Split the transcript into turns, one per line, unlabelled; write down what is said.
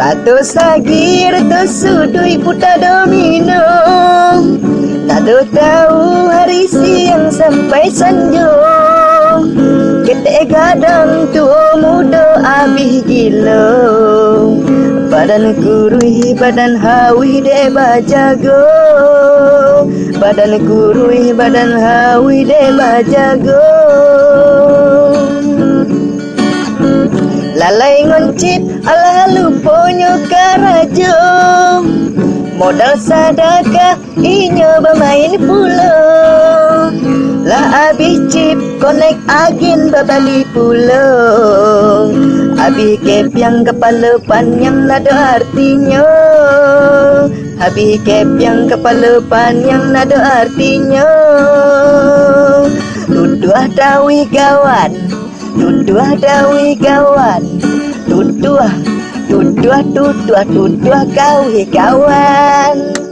Tato sagir to sudui puta domino. Tato tahu hari siang sampai sanjung. Ketek gadang tua muda abih gila. Badan kurui badan hawi de bajago. Badan kurui badan hawi de bajago. Lalai ngoncit ala luponyo karajo. Modal sadaka inyo bermain pulo. Lah abis cip konek agin babali pulo. Abis kep yang kepala panjang nada artinya. Abis kep yang kepala panjang nada artinya. Tuduh dawi kawan. Tuduh dawi kawan. Tuduh kawi kawan.